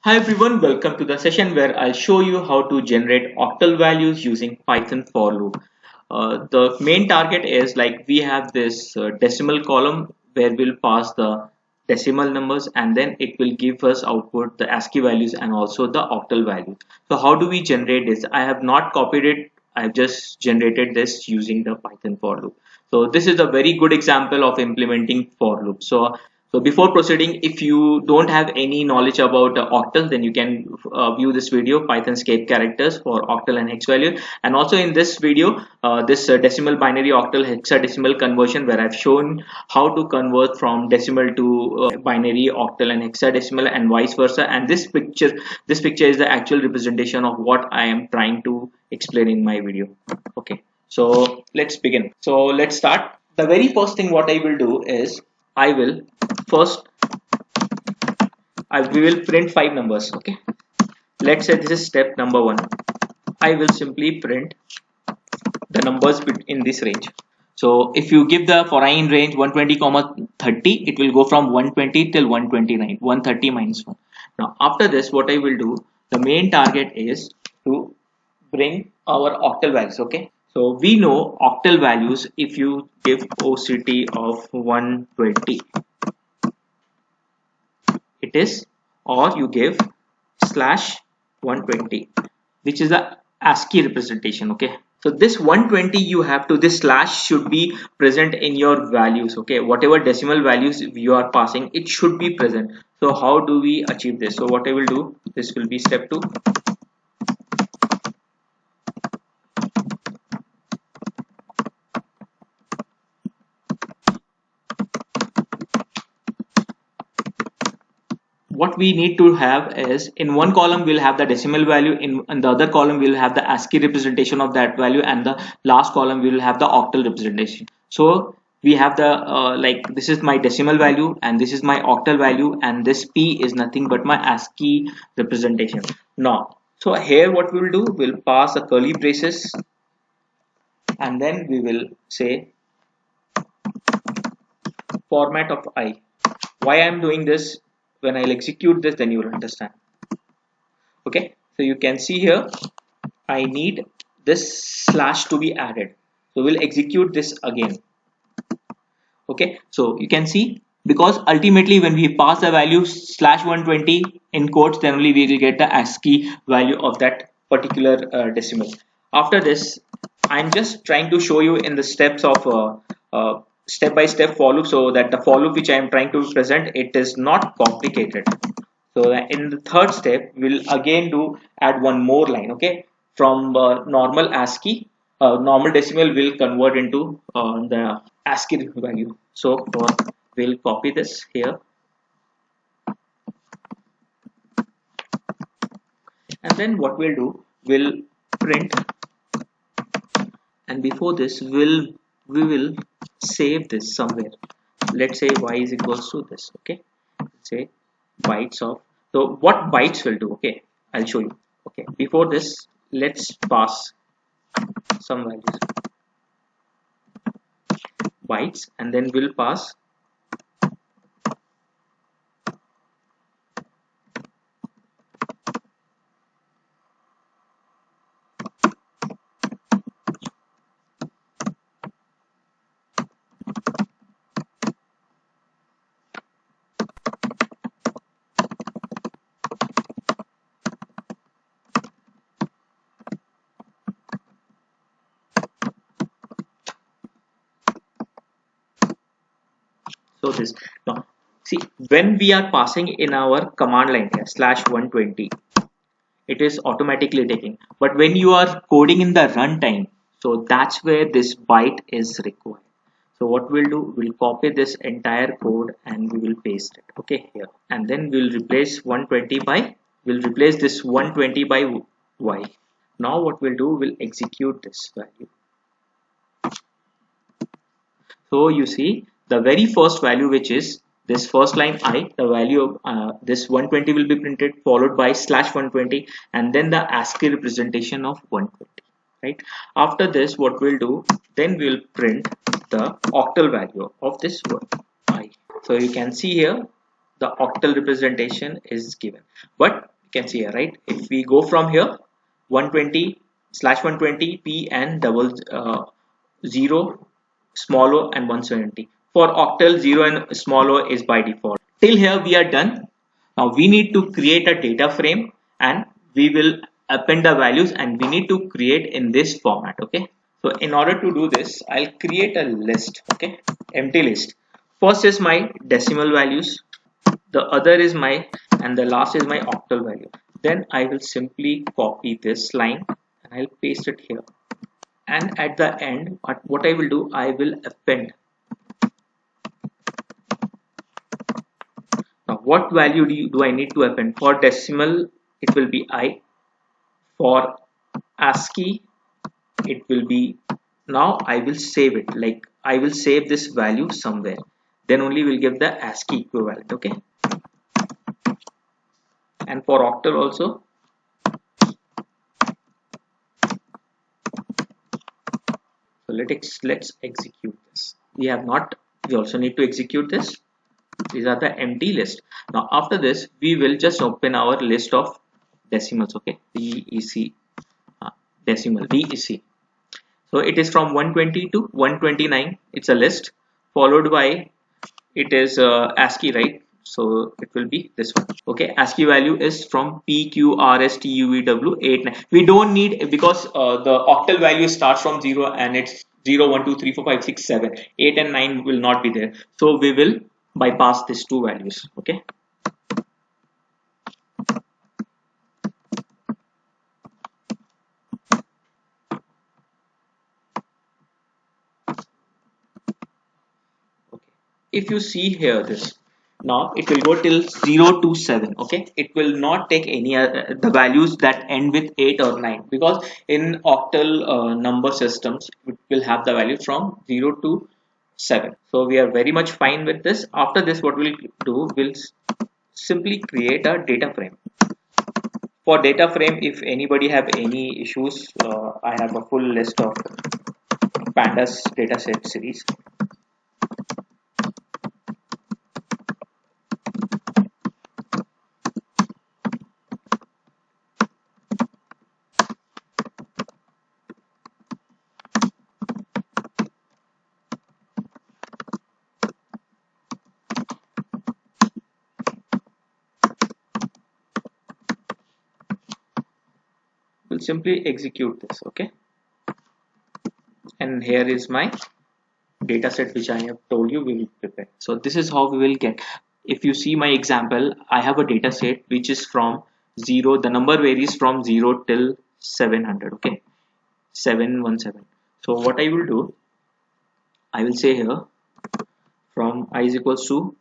Hi everyone, welcome to the session where I'll show you how to generate octal values using Python for loop. The main target is like we have this decimal column where we'll pass the decimal numbers and then it will give us output the ASCII values and also the octal value. So how do we generate this? I have not copied it. I've just generated this using the Python for loop. So this is a very good example of implementing for loop. So before proceeding, if you don't have any knowledge about octal, then you can view this video, Python escape characters for octal and hex value. And also in this video, this decimal binary octal hexadecimal conversion, where I've shown how to convert from decimal to binary octal and hexadecimal and vice versa. And this picture is the actual representation of what I am trying to explain in my video. Okay, so let's begin. So let's start. The very first thing what I will do is I will first we will print 5 numbers. Okay, let's say this is step number 1. I will simply print the numbers in this range. So if you give the for I in range 120 comma 30, it will go from 120 till 129, 130 minus 1. Now after this, what I will do, the main target is to bring our octal values. Okay, so we know octal values. If you give OCT of 120, it is, or you give slash 120, which is the ASCII representation. Okay, so this 120 you have to, this slash should be present in your values. Okay, whatever decimal values you are passing, it should be present. So how do we achieve this? So what I will do, this will be step 2. What we need to have is, in one column we'll have the decimal value, in the other column we'll have the ASCII representation of that value, and the last column we will have the octal representation. So we have the like this is my decimal value and this is my octal value, and this P is nothing but my ASCII representation. Now, so here what we will do, we'll pass a curly braces and then we will say format of I. Why I'm doing this? When I'll execute this, then you will understand. Okay, so you can see here I need this slash to be added, so we'll execute this again. Okay, so you can see, because ultimately when we pass the value slash 120 in quotes, then only we will get the ASCII value of that particular decimal. After this, I'm just trying to show you in the steps of step-by-step for loop, so that the for loop which I am trying to present, it is not complicated. So in the third step, we'll again add one more line. Okay, from normal ASCII, normal decimal will convert into the ASCII value. So we'll copy this here, and then what we'll do, we'll print, and before this we will save this somewhere. Let's say y is equals to this. Okay, say bytes of, so what bytes will do, okay, I'll show you. Okay, before this, let's pass some values, bytes, and then we'll pass so this. Now see, when we are passing in our command line here slash 120, it is automatically taking, but when you are coding in the runtime, so that's where this byte is required. So what we'll do, we'll copy this entire code and we will paste it, okay, here, and then we'll replace 120 by, we'll replace this 120 by y. Now what we'll do, we'll execute this value. So you see the very first value, which is this first line I, the value of this 120 will be printed, followed by slash 120, and then the ASCII representation of 120. Right. After this, what we'll do, then we'll print the octal value of this word I. So you can see here the octal representation is given, but You can see here, right? If we go from here, 120 slash 120 p and double 0 small o and 170. For octal, 0 and small o is by default. Till here we are done. Now we need to create a data frame and we will append the values, and we need to create in this format. Okay, so in order to do this, I'll create a list. Okay, empty list. First is my decimal values, the other is my, and the last is my octal value. Then I will simply copy this line and I'll paste it here, and at the end what I will do, I will append. Now what value do I need to append? For decimal it will be I, for ASCII it will be, now I will save it, like I will save this value somewhere, then only we'll give the ASCII equivalent. Okay, and for octal also, so let's execute this. We also need to execute this. These are the empty list. Now after this we will just open our list of decimals. Okay, DEC, decimal DEC. So it is from 120 to 129. It's a list, followed by, it is ASCII, right? So it will be this one. Okay, ASCII value is from PQRSTUVW 89. We don't need, because the octal value starts from 0 and it's 0 1 2 3 4 5 6 7. 8 and 9 will not be there, so we will bypass these two values. Okay, if you see here, this now it will go till 0 to 7. Okay, it will not take any the values that end with 8 or 9, because in octal number systems it will have the value from 0 to 7. So we are very much fine with this. After this, what we'll do, we'll simply create a data frame. For data frame, if anybody have any issues, I have a full list of pandas dataset series. We'll simply execute this. Okay, and here is my data set which I have told you we will prepare. So this is how we will get. If you see my example, I have a data set which is from 0, the number varies from 0 till 700. Okay, 717. So what I will do, I will say here from I is equals to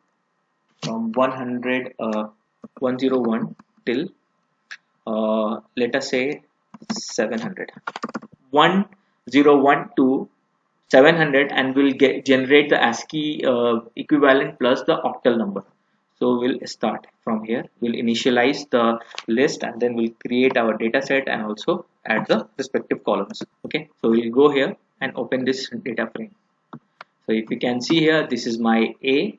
from 101 till let us say 700. 101 to 700, and we'll generate the ASCII equivalent plus the octal number. So we'll start from here. We'll initialize the list, and then we'll create our data set and also add the respective columns. Okay, so we'll go here and open this data frame. So if you can see here, this is my A,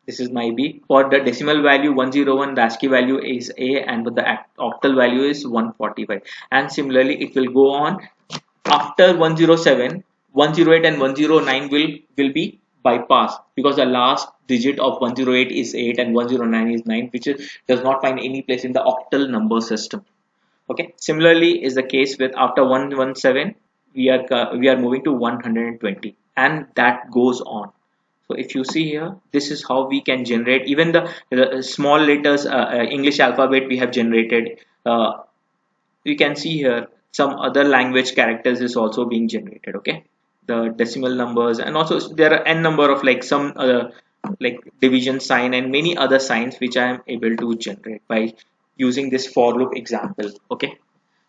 this is my B. For the decimal value 101, the ASCII value is A, and the octal value is 145. And similarly, it will go on. After 107, 108 and 109 will be bypassed, because the last digit of 108 is 8 and 109 is 9, which does not find any place in the octal number system. Okay, similarly is the case with after 117, we are moving to 120, and that goes on. So if you see here, this is how we can generate even the small letters, English alphabet we have generated. You can see here some other language characters is also being generated. Okay, the decimal numbers, and also there are n number of like some like division sign and many other signs which I am able to generate by using this for loop example. Okay,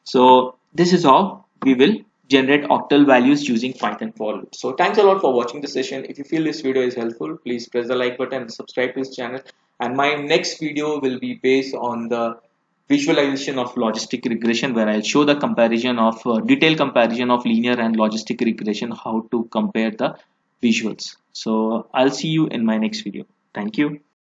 so this is how we will generate octal values using Python for loop. So thanks a lot for watching the session. If you feel this video is helpful, please press the like button and subscribe to this channel. And my next video will be based on the visualization of logistic regression, where I'll show the comparison of detailed comparison of linear and logistic regression, how to compare the visuals. So I'll see you in my next video. Thank you.